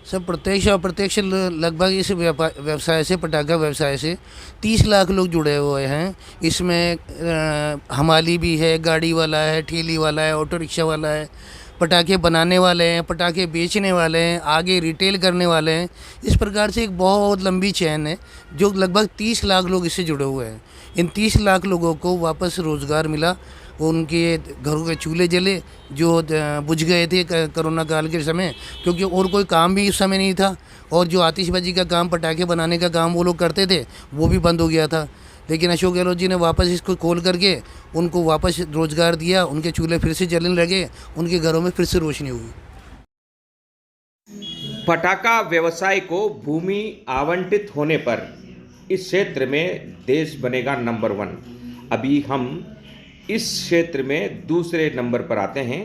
सब प्रत्यक्ष और अप्रत्यक्ष लगभग इस व्यवसाय से, पटाखा व्यवसाय से 30 लाख लोग जुड़े हुए हैं। इसमें हमाली भी है, गाड़ी वाला है, ठेली वाला है, ऑटो रिक्शा वाला है, पटाखे बनाने वाले हैं, पटाखे बेचने वाले हैं, आगे रिटेल करने वाले हैं। इस प्रकार से एक बहुत लंबी चेन है जो लगभग 30 लाख लोग इससे जुड़े हुए हैं। इन 30 लाख लोगों को वापस रोज़गार मिला, उनके घरों के चूल्हे जले जो बुझ गए थे कोरोना काल के समय, क्योंकि और कोई काम भी उस समय नहीं था, और जो आतिशबाजी का काम, पटाखे बनाने का काम वो लोग करते थे वो भी बंद हो गया था। लेकिन अशोक गहलोत जी ने वापस इसको खोल करके उनको वापस रोज़गार दिया, उनके चूल्हे फिर से जलने लगे, उनके घरों में फिर से रोशनी हुई। पटाखा व्यवसाय को भूमि आवंटित होने पर इस क्षेत्र में देश बनेगा नंबर 1। अभी हम इस क्षेत्र में दूसरे नंबर पर आते हैं।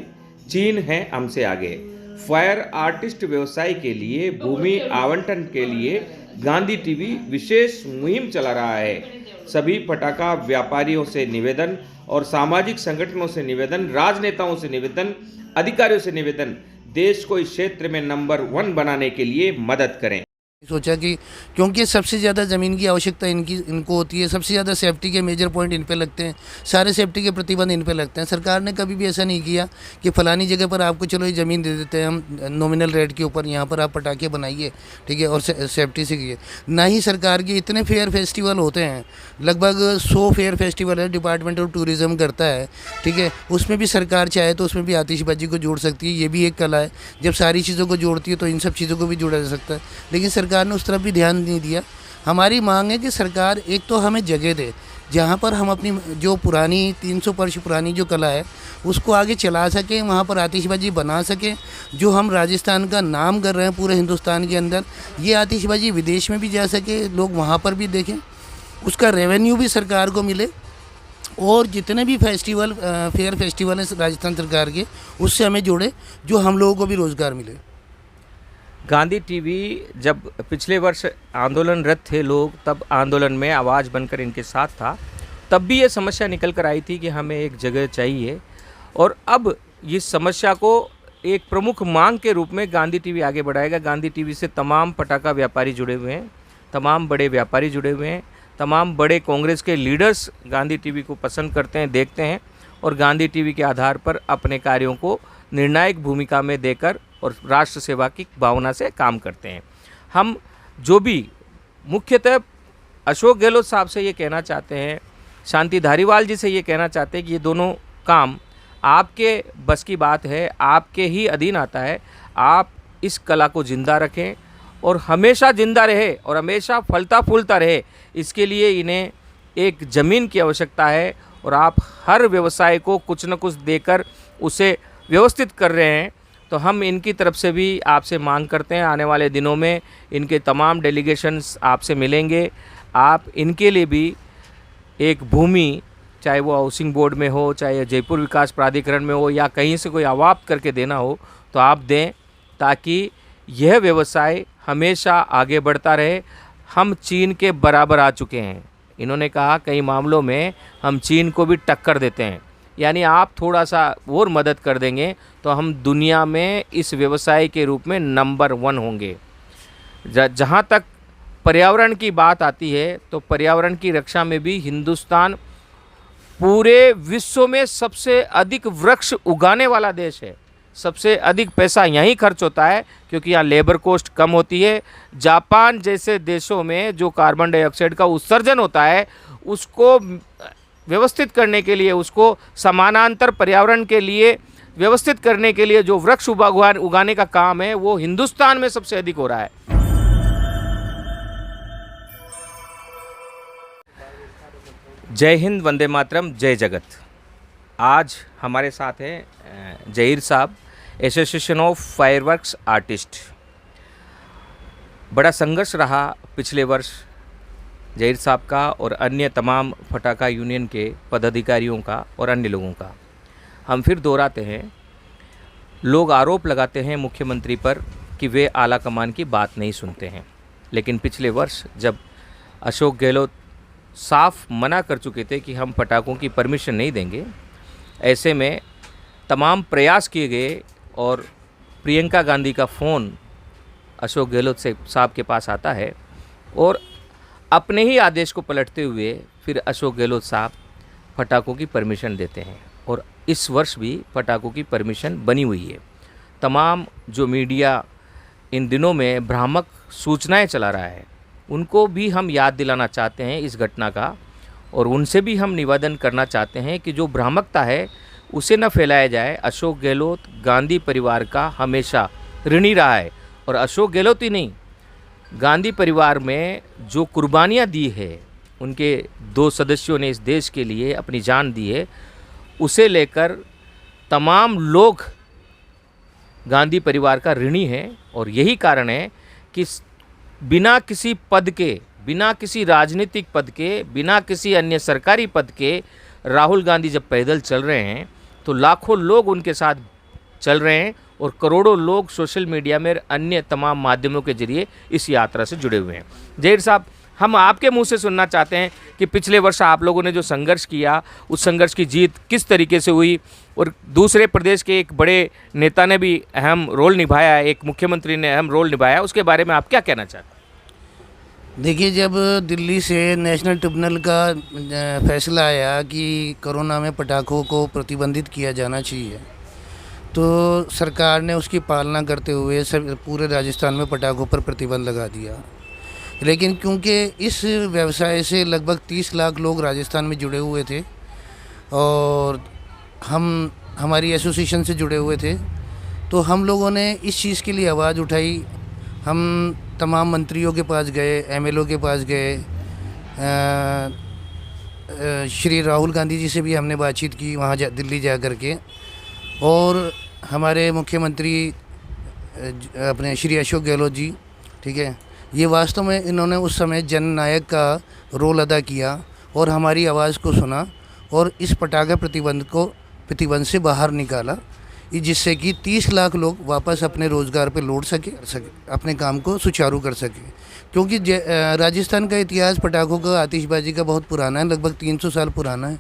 चीन है हमसे आगे। फायर आर्टिस्ट व्यवसाय के लिए भूमि आवंटन के लिए गांधी टीवी विशेष मुहिम चला रहा है। सभी पटाखा व्यापारियों से निवेदन और सामाजिक संगठनों से निवेदन, राजनेताओं से निवेदन, अधिकारियों से निवेदन, देश को इस क्षेत्र में नंबर 1 बनाने के लिए मदद करें। सोचा कि क्योंकि सबसे ज़्यादा ज़मीन की आवश्यकता इनको होती है, सबसे ज़्यादा सेफ्टी के मेजर पॉइंट इन पे लगते हैं, सारे सेफ्टी के प्रतिबंध इन पे लगते हैं। सरकार ने कभी भी ऐसा नहीं किया कि फ़लानी जगह पर आपको चलो ये ज़मीन दे देते हैं हम नॉमिनल रेट के ऊपर, यहाँ पर आप पटाखे बनाइए, ठीक है, और सेफ्टी से कीजिए। ना ही सरकार के इतने फेयर फेस्टिवल होते हैं, लगभग 100 फेयर फेस्टिवल है, डिपार्टमेंट ऑफ टूरिज़्म करता है, ठीक है। उसमें भी सरकार चाहे तो उसमें भी आतिशबाजी को जोड़ सकती है, ये भी एक कला है। जब सारी चीज़ों को जोड़ती है तो इन सब चीज़ों को भी जोड़ा जा सकता है, लेकिन सरकार ने उस तरफ भी ध्यान नहीं दिया। हमारी मांग है कि सरकार एक तो हमें जगह दे जहाँ पर हम अपनी जो पुरानी 300 वर्ष पुरानी जो कला है उसको आगे चला सकें, वहाँ पर आतिशबाजी बना सकें। जो हम राजस्थान का नाम कर रहे हैं पूरे हिंदुस्तान के अंदर, ये आतिशबाजी विदेश में भी जा सके, लोग वहाँ पर भी देखें, उसका रेवेन्यू भी सरकार को मिले, और जितने भी फेस्टिवल फेयर फेस्टिवल हैं राजस्थान सरकार के, उससे हमें जोड़े, जो हम लोगों को भी रोज़गार मिले। गांधी टीवी जब पिछले वर्ष आंदोलनरत थे लोग, तब आंदोलन में आवाज़ बनकर इनके साथ था। तब भी ये समस्या निकल कर आई थी कि हमें एक जगह चाहिए, और अब इस समस्या को एक प्रमुख मांग के रूप में गांधी टीवी आगे बढ़ाएगा। गांधी टीवी से तमाम पटाखा व्यापारी जुड़े हुए हैं, तमाम बड़े व्यापारी जुड़े हुए हैं, तमाम बड़े कांग्रेस के लीडर्स गांधी टीवी को पसंद करते हैं, देखते हैं, और गांधी टीवी के आधार पर अपने कार्यों को निर्णायक भूमिका में देकर और राष्ट्र सेवा की भावना से काम करते हैं। हम जो भी मुख्यतः अशोक गहलोत साहब से ये कहना चाहते हैं, शांति धारीवाल जी से ये कहना चाहते हैं कि ये दोनों काम आपके बस की बात है, आपके ही अधीन आता है। आप इस कला को जिंदा रखें और हमेशा जिंदा रहे और हमेशा फलता फूलता रहे, इसके लिए इन्हें एक ज़मीन की आवश्यकता है, और आप हर व्यवसाय को कुछ न कुछ देकर उसे व्यवस्थित कर रहे हैं। तो हम इनकी तरफ से भी आपसे मांग करते हैं, आने वाले दिनों में इनके तमाम डेलीगेशंस आपसे मिलेंगे। आप इनके लिए भी एक भूमि, चाहे वो हाउसिंग बोर्ड में हो, चाहे जयपुर विकास प्राधिकरण में हो, या कहीं से कोई अवाप्त करके देना हो, तो आप दें, ताकि यह व्यवसाय हमेशा आगे बढ़ता रहे। हम चीन के बराबर आ चुके हैं। इन्होंने कहा कई मामलों में हम चीन को भी टक्कर देते हैं, यानी आप थोड़ा सा और मदद कर देंगे तो हम दुनिया में इस व्यवसाय के रूप में नंबर 1 होंगे। जहाँ तक पर्यावरण की बात आती है, तो पर्यावरण की रक्षा में भी हिंदुस्तान पूरे विश्व में सबसे अधिक वृक्ष उगाने वाला देश है। सबसे अधिक पैसा यहीं खर्च होता है, क्योंकि यहाँ लेबर कॉस्ट कम होती है। जापान जैसे देशों में जो कार्बन डाइऑक्साइड का उत्सर्जन होता है, उसको व्यवस्थित करने के लिए, उसको समानांतर पर्यावरण के लिए व्यवस्थित करने के लिए जो वृक्ष उगाने का काम है, वो हिंदुस्तान में सबसे अधिक हो रहा है। जय हिंद, वंदे मातरम, जय जगत। आज हमारे साथ हैं जहीर साहब, एसोसिएशन ऑफ फायरवर्क्स आर्टिस्ट। बड़ा संघर्ष रहा पिछले वर्ष जहीर साहब का और अन्य तमाम पटाखा यूनियन के पदाधिकारियों का और अन्य लोगों का। हम फिर दोहराते हैं, लोग आरोप लगाते हैं मुख्यमंत्री पर कि वे आला कमान की बात नहीं सुनते हैं, लेकिन पिछले वर्ष जब अशोक गहलोत साफ मना कर चुके थे कि हम पटाखों की परमिशन नहीं देंगे, ऐसे में तमाम प्रयास किए गए और प्रियंका गांधी का फ़ोन अशोक गहलोत से साहब के पास आता है और अपने ही आदेश को पलटते हुए फिर अशोक गहलोत साहब पटाखों की परमिशन देते हैं और इस वर्ष भी पटाखों की परमिशन बनी हुई है। तमाम जो मीडिया इन दिनों में भ्रामक सूचनाएं चला रहा है उनको भी हम याद दिलाना चाहते हैं इस घटना का, और उनसे भी हम निवेदन करना चाहते हैं कि जो भ्रामकता है उसे न फैलाया जाए। अशोक गहलोत गांधी परिवार का हमेशा ऋणी रहा है और अशोक गहलोत ही नहीं, गांधी परिवार में जो कुर्बानियाँ दी है, उनके 2 सदस्यों ने इस देश के लिए अपनी जान दी है, उसे लेकर तमाम लोग गांधी परिवार का ऋणी है। और यही कारण है कि बिना किसी पद के, बिना किसी राजनीतिक पद के, बिना किसी अन्य सरकारी पद के राहुल गांधी जब पैदल चल रहे हैं तो लाखों लोग उनके साथ चल रहे हैं और करोड़ों लोग सोशल मीडिया में अन्य तमाम माध्यमों के जरिए इस यात्रा से जुड़े हुए हैं। जहीर साहब, हम आपके मुंह से सुनना चाहते हैं कि पिछले वर्ष आप लोगों ने जो संघर्ष किया, उस संघर्ष की जीत किस तरीके से हुई, और दूसरे प्रदेश के एक बड़े नेता ने भी अहम रोल निभाया, एक मुख्यमंत्री ने अहम रोल निभाया, उसके बारे में आप क्या कहना चाहते हैं? देखिए, जब दिल्ली से नेशनल ट्रिब्यूनल का फैसला आया कि कोरोना में पटाखों को प्रतिबंधित किया जाना चाहिए, तो सरकार ने उसकी पालना करते हुए सब पूरे राजस्थान में पटाखों पर प्रतिबंध लगा दिया। लेकिन क्योंकि इस व्यवसाय से लगभग 30 लाख लोग राजस्थान में जुड़े हुए थे और हम हमारी एसोसिएशन से जुड़े हुए थे, तो हम लोगों ने इस चीज़ के लिए आवाज़ उठाई। हम तमाम मंत्रियों के पास गए, एमएलओ के पास गए, श्री राहुल गांधी जी से भी हमने बातचीत की वहाँ दिल्ली जा कर के, और हमारे मुख्यमंत्री अपने श्री अशोक गहलोत जी, ठीक है, ये वास्तव में इन्होंने उस समय जननायक का रोल अदा किया और हमारी आवाज़ को सुना और इस पटाखा प्रतिबंध से बाहर निकाला, जिससे कि 30 लाख लोग वापस अपने रोज़गार पे लौट सके, अपने काम को सुचारू कर सके। क्योंकि राजस्थान का इतिहास पटाखों का, आतिशबाजी का बहुत पुराना है, लगभग 300 साल पुराना है।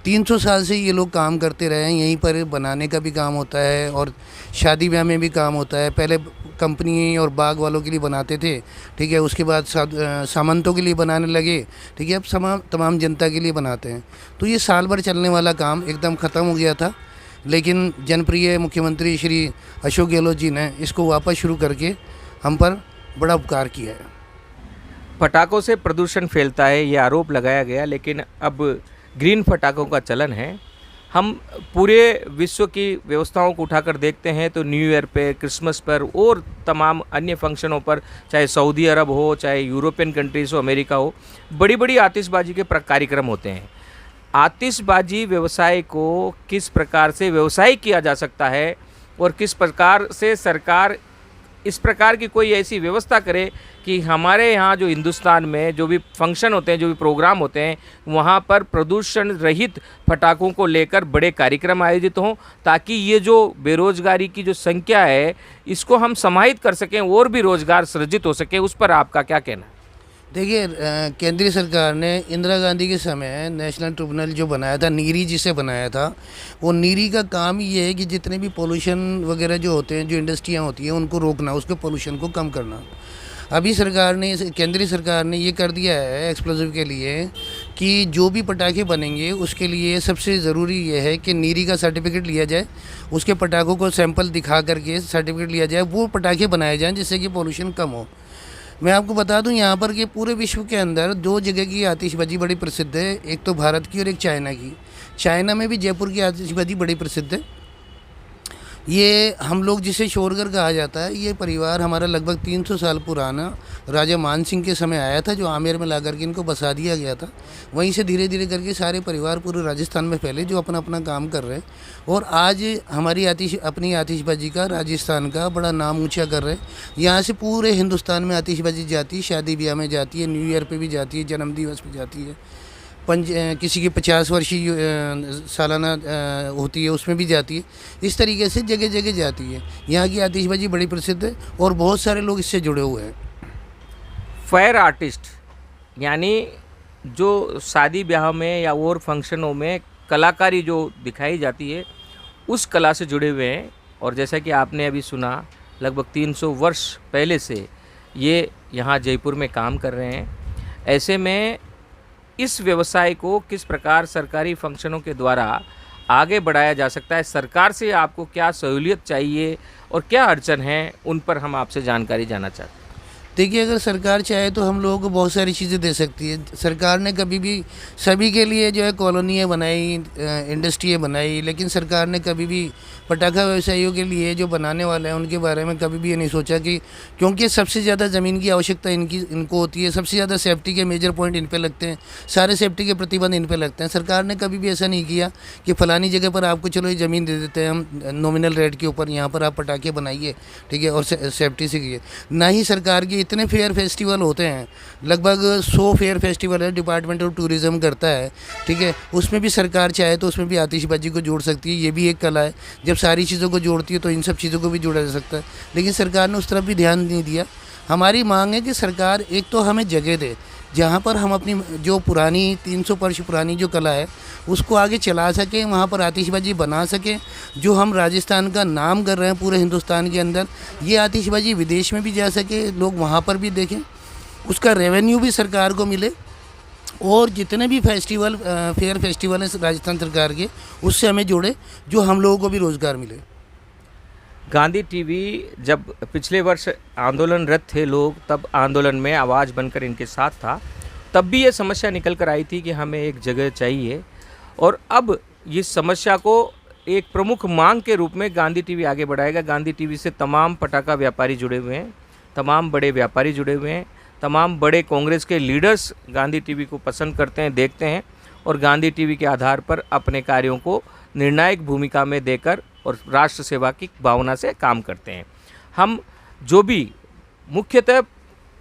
300 साल से ये लोग काम करते रहे हैं। यहीं पर बनाने का भी काम होता है और शादी ब्याह में भी काम होता है। पहले कंपनी और बाग वालों के लिए बनाते थे, ठीक है, उसके बाद सामंतों के लिए बनाने लगे, ठीक है, अब तमाम जनता के लिए बनाते हैं। तो ये साल भर चलने वाला काम एकदम ख़त्म हो गया था, लेकिन जनप्रिय मुख्यमंत्री श्री अशोक गहलोत जी ने इसको वापस शुरू करके हम पर बड़ा उपकार किया है। पटाखों से प्रदूषण फैलता है, ये आरोप लगाया गया, लेकिन अब ग्रीन पटाखों का चलन है। हम पूरे विश्व की व्यवस्थाओं को उठाकर देखते हैं तो न्यू ईयर पे, क्रिसमस पर और तमाम अन्य फंक्शनों पर, चाहे सऊदी अरब हो, चाहे यूरोपियन कंट्रीज़ हो, अमेरिका हो, बड़ी बड़ी आतिशबाजी के कार्यक्रम होते हैं। आतिशबाजी व्यवसाय को किस प्रकार से व्यवसाय किया जा सकता है और किस प्रकार से सरकार इस प्रकार की कोई ऐसी व्यवस्था करे कि हमारे यहाँ जो हिंदुस्तान में जो भी फंक्शन होते हैं, जो भी प्रोग्राम होते हैं, वहाँ पर प्रदूषण रहित पटाखों को लेकर बड़े कार्यक्रम आयोजित हों, ताकि ये जो बेरोजगारी की जो संख्या है इसको हम समाहित कर सकें और भी रोजगार सृजित हो सके। उस पर आपका क्या कहना है? देखिए, केंद्रीय सरकार ने इंदिरा गांधी के समय नेशनल ट्रिब्यूनल जो बनाया था, नीरी जिसे बनाया था, वो नीरी का काम ये है कि जितने भी पोल्यूशन वगैरह जो होते हैं, जो इंडस्ट्रियां होती हैं, उनको रोकना, उसके पोल्यूशन को कम करना। अभी केंद्रीय सरकार ने ये कर दिया है एक्सप्लोजिव के लिए कि जो भी पटाखे बनेंगे उसके लिए सबसे ज़रूरी ये है कि नीरी का सर्टिफिकेट लिया जाए, उसके पटाखों को सैंपल दिखा करके सर्टिफिकेट लिया जाए, वो पटाखे बनाए जाएँ जिससे कि पोल्यूशन कम हो। मैं आपको बता दूं, यहाँ पर कि पूरे विश्व के अंदर 2 जगह की आतिशबाजी बड़ी प्रसिद्ध है, एक तो भारत की और एक चाइना की। चाइना में भी जयपुर की आतिशबाजी बड़ी प्रसिद्ध है। ये हम लोग जिसे शोरगर कहा जाता है, ये परिवार हमारा लगभग 300 साल पुराना राजा मान सिंह के समय आया था, जो आमेर में ला करके इनको बसा दिया गया था। वहीं से धीरे धीरे करके सारे परिवार पूरे राजस्थान में फैले, जो अपना अपना काम कर रहे हैं, और आज हमारी अपनी आतिशबाजी का, राजस्थान का बड़ा नाम ऊंचा कर रहे हैं। यहाँ से पूरे हिंदुस्तान में आतिशबाजी जाती है, शादी ब्याह में जाती है, न्यू ईयर पर भी जाती है, जन्मदिवस पर जाती है, किसी की 50 वर्षीय सालाना होती है उसमें भी जाती है। इस तरीके से जगह जगह जाती है। यहाँ की आतिशबाजी बड़ी प्रसिद्ध है और बहुत सारे लोग इससे जुड़े हुए हैं। फायर आर्टिस्ट यानी जो शादी ब्याह में या और फंक्शनों में कलाकारी जो दिखाई जाती है, उस कला से जुड़े हुए हैं। और जैसा कि आपने अभी सुना, लगभग 300 वर्ष पहले से ये यहाँ जयपुर में काम कर रहे हैं। ऐसे में इस व्यवसाय को किस प्रकार सरकारी फंक्शनों के द्वारा आगे बढ़ाया जा सकता है, सरकार से आपको क्या सहूलियत चाहिए और क्या अड़चन है, उन पर हम आपसे जानकारी जानना चाहते हैं। देखिए, अगर सरकार चाहे तो हम लोगों को बहुत सारी चीज़ें दे सकती है। सरकार ने कभी भी सभी के लिए जो है कॉलोनियाँ बनाई, इंडस्ट्रियाँ बनाई, लेकिन सरकार ने कभी भी पटाखा व्यवसायियों के लिए जो बनाने वाले हैं उनके बारे में कभी भी ये नहीं सोचा कि, क्योंकि सबसे ज़्यादा ज़मीन की आवश्यकता इनको होती है, सबसे ज़्यादा सेफ्टी के मेजर पॉइंट इन पे लगते हैं, सारे सेफ्टी के प्रतिबंध इन पे लगते हैं। सरकार ने कभी भी ऐसा नहीं किया कि फ़लानी जगह पर आपको चलो ये ज़मीन दे देते हैं हम नॉमिनल रेट के ऊपर, यहाँ पर आप पटाखे बनाइए, ठीक है, और सेफ्टी से कीजिए। ना ही सरकार की इतने फेयर फेस्टिवल होते हैं, लगभग 100 फेयर फेस्टिवल है, डिपार्टमेंट ऑफ टूरिज़्म करता है, ठीक है। उसमें भी सरकार चाहे तो उसमें भी आतिशबाजी को जोड़ सकती है, ये भी एक कला है। जब सारी चीज़ों को जोड़ती है तो इन सब चीज़ों को भी जोड़ा जा सकता है, लेकिन सरकार ने उस तरफ भी ध्यान नहीं दिया। हमारी मांग है कि सरकार एक तो हमें जगह दे जहाँ पर हम अपनी जो पुरानी 300 वर्ष पुरानी जो कला है उसको आगे चला सकें, वहाँ पर आतिशबाजी बना सकें। जो हम राजस्थान का नाम कर रहे हैं पूरे हिंदुस्तान के अंदर, ये आतिशबाजी विदेश में भी जा सके, लोग वहाँ पर भी देखें, उसका रेवेन्यू भी सरकार को मिले, और जितने भी फेस्टिवल फेयर फेस्टिवल हैं राजस्थान सरकार के, उससे हमें जोड़े, जो हम लोगों को भी रोज़गार मिले। गांधी टीवी जब पिछले वर्ष आंदोलनरत थे लोग, तब आंदोलन में आवाज़ बनकर इनके साथ था। तब भी ये समस्या निकल कर आई थी कि हमें एक जगह चाहिए, और अब इस समस्या को एक प्रमुख मांग के रूप में गांधी टीवी आगे बढ़ाएगा। गांधी टीवी से तमाम पटाखा व्यापारी जुड़े हुए हैं, तमाम बड़े व्यापारी जुड़े हुए हैं, तमाम बड़े कांग्रेस के लीडर्स गांधी टीवी को पसंद करते हैं, देखते हैं, और गांधी टीवी के आधार पर अपने कार्यों को निर्णायक भूमिका में देकर और राष्ट्र सेवा की भावना से काम करते हैं। हम जो भी मुख्यतः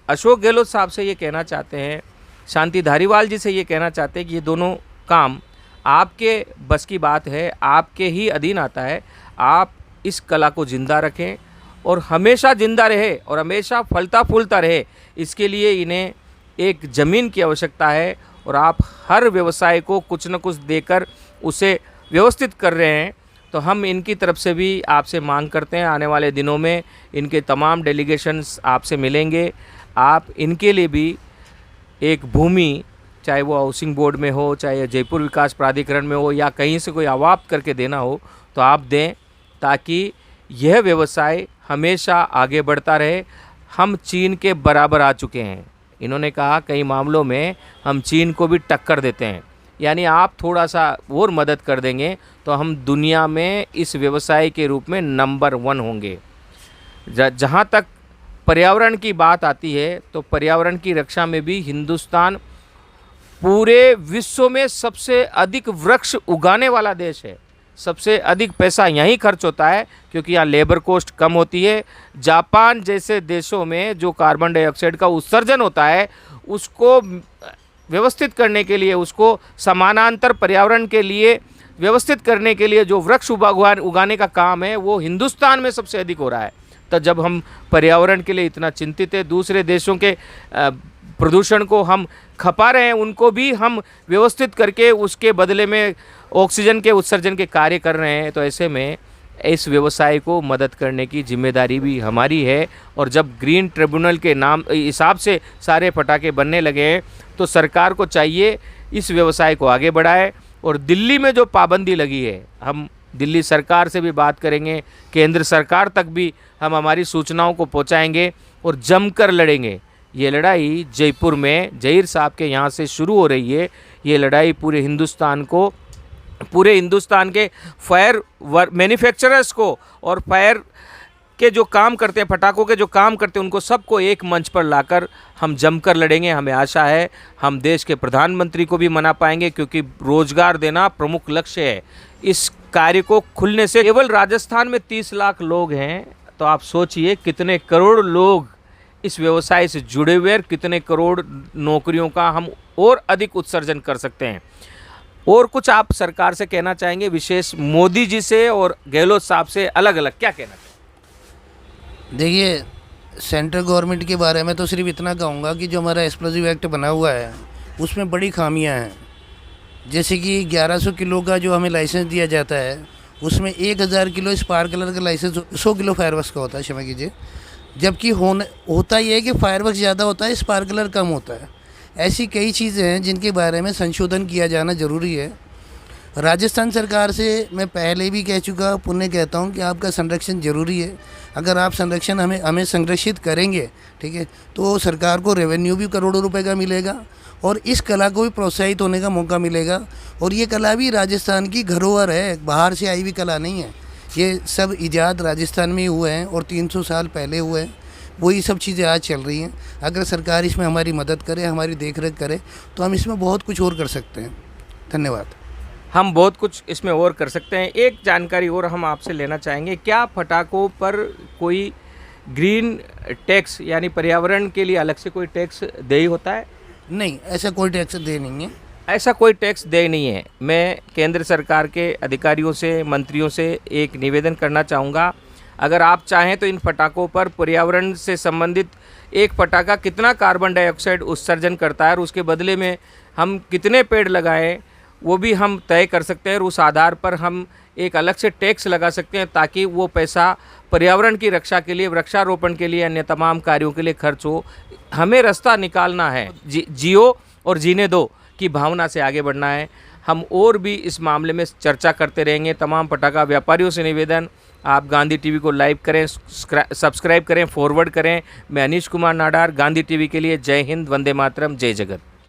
अशोक गहलोत साहब से ये कहना चाहते हैं, शांति धारीवाल जी से ये कहना चाहते हैं कि ये दोनों काम आपके बस की बात है, आपके ही अधीन आता है। आप इस कला को ज़िंदा रखें और हमेशा ज़िंदा रहे और हमेशा फलता फूलता रहे, इसके लिए इन्हें एक ज़मीन की आवश्यकता है, और आप हर व्यवसाय को कुछ न कुछ देकर उसे व्यवस्थित कर रहे हैं। तो हम इनकी तरफ से भी आपसे मांग करते हैं, आने वाले दिनों में इनके तमाम डेलीगेशंस आपसे मिलेंगे। आप इनके लिए भी एक भूमि, चाहे वो हाउसिंग बोर्ड में हो, चाहे जयपुर विकास प्राधिकरण में हो, या कहीं से कोई अवाप्त करके देना हो, तो आप दें, ताकि यह व्यवसाय हमेशा आगे बढ़ता रहे। हम चीन के बराबर आ चुके हैं, इन्होंने कहा कई मामलों में हम चीन को भी टक्कर देते हैं, यानी आप थोड़ा सा और मदद कर देंगे तो हम दुनिया में इस व्यवसाय के रूप में नंबर 1 होंगे। जहाँ तक पर्यावरण की बात आती है, तो पर्यावरण की रक्षा में भी हिंदुस्तान पूरे विश्व में सबसे अधिक वृक्ष उगाने वाला देश है। सबसे अधिक पैसा यहीं खर्च होता है, क्योंकि यहाँ लेबर कॉस्ट कम होती है। जापान जैसे देशों में जो कार्बन डाइऑक्साइड का उत्सर्जन होता है, उसको व्यवस्थित करने के लिए, उसको समानांतर पर्यावरण के लिए व्यवस्थित करने के लिए जो वृक्ष उगाने का काम है, वो हिंदुस्तान में सबसे अधिक हो रहा है। तो जब हम पर्यावरण के लिए इतना चिंतित है, दूसरे देशों के प्रदूषण को हम खपा रहे हैं, उनको भी हम व्यवस्थित करके उसके बदले में ऑक्सीजन के उत्सर्जन के कार्य कर रहे हैं। तो ऐसे में इस व्यवसाय को मदद करने की जिम्मेदारी भी हमारी है। और जब ग्रीन ट्रिब्यूनल के नाम हिसाब से सारे पटाखे बनने लगे हैं, तो सरकार को चाहिए इस व्यवसाय को आगे बढ़ाए। और दिल्ली में जो पाबंदी लगी है, हम दिल्ली सरकार से भी बात करेंगे, केंद्र सरकार तक भी हम हमारी सूचनाओं को पहुंचाएंगे और जमकर लड़ेंगे। ये लड़ाई जयपुर में जहीर साहब के यहाँ से शुरू हो रही है। ये लड़ाई पूरे हिंदुस्तान के फायर मैन्युफैक्चरर्स को और फायर के जो काम करते हैं, पटाखों के जो काम करते हैं, उनको सबको एक मंच पर लाकर हम जमकर लड़ेंगे। हमें आशा है हम देश के प्रधानमंत्री को भी मना पाएंगे, क्योंकि रोजगार देना प्रमुख लक्ष्य है। इस कार्य को खुलने से केवल राजस्थान में 30 लाख लोग हैं, तो आप सोचिए कितने करोड़ लोग इस व्यवसाय से जुड़े हुए हैं, कितने करोड़ नौकरियों का हम और अधिक उत्सर्जन कर सकते हैं। और कुछ आप सरकार से कहना चाहेंगे, विशेष मोदी जी से और गहलोत साहब से अलग अलग क्या कहना चाहेंगे? देखिए, सेंट्रल गवर्नमेंट के बारे में तो सिर्फ इतना कहूँगा कि जो हमारा एक्सप्लोजिव एक्ट बना हुआ है उसमें बड़ी खामियां हैं। जैसे कि 1100 किलो का जो हमें लाइसेंस दिया जाता है, उसमें 1000 किलो स्पार्कलर का लाइसेंस 100 किलो फायरवर्क्स का होता है, क्षमा कीजिए। जबकि होता ये है कि फायरवर्क्स ज़्यादा होता है, स्पार्कलर कम होता है। ऐसी कई चीज़ें हैं जिनके बारे में संशोधन किया जाना ज़रूरी है। राजस्थान सरकार से मैं पहले भी कह चुका, पुनः कहता हूँ कि आपका संरक्षण ज़रूरी है। अगर आप संरक्षण हमें संरक्षित करेंगे, ठीक है, तो सरकार को रेवेन्यू भी करोड़ों रुपए का मिलेगा और इस कला को भी प्रोत्साहित होने का मौका मिलेगा। और ये कला भी राजस्थान की धरोहर है, बाहर से आई हुई कला नहीं है। ये सब इजाद राजस्थान में ही हुए हैं और 300 साल पहले हुए हैं। वही सब चीज़ें आज चल रही हैं। अगर सरकार इसमें हमारी मदद करे, हमारी देखरेख करे, तो हम इसमें बहुत कुछ और कर सकते हैं। धन्यवाद। हम बहुत कुछ इसमें और कर सकते हैं। एक जानकारी और हम आपसे लेना चाहेंगे, क्या पटाखों पर कोई ग्रीन टैक्स यानी पर्यावरण के लिए अलग से कोई टैक्स देय होता है? नहीं, ऐसा कोई टैक्स दे नहीं है। ऐसा कोई टैक्स देय नहीं है। मैं केंद्र सरकार के अधिकारियों से, मंत्रियों से एक निवेदन करना चाहूँगा, अगर आप चाहें तो इन पटाखों पर पर्यावरण से संबंधित एक पटाखा कितना कार्बन डाइऑक्साइड उत्सर्जन करता है और उसके बदले में हम कितने पेड़ लगाएं, वो भी हम तय कर सकते हैं और उस आधार पर हम एक अलग से टैक्स लगा सकते हैं ताकि वो पैसा पर्यावरण की रक्षा के लिए, वृक्षारोपण के लिए, अन्य तमाम कार्यों के लिए खर्च हो। हमें रास्ता निकालना है, जियो और जीने दो की भावना से आगे बढ़ना है। हम और भी इस मामले में चर्चा करते रहेंगे। तमाम पटाखा व्यापारियों से निवेदन, आप गांधी टीवी को लाइव करें, सब्सक्राइब करें, फॉरवर्ड करें। मैं अनीश कुमार नाडार, गांधी टीवी के लिए। जय हिंद, वंदे मातरम, जय जगत।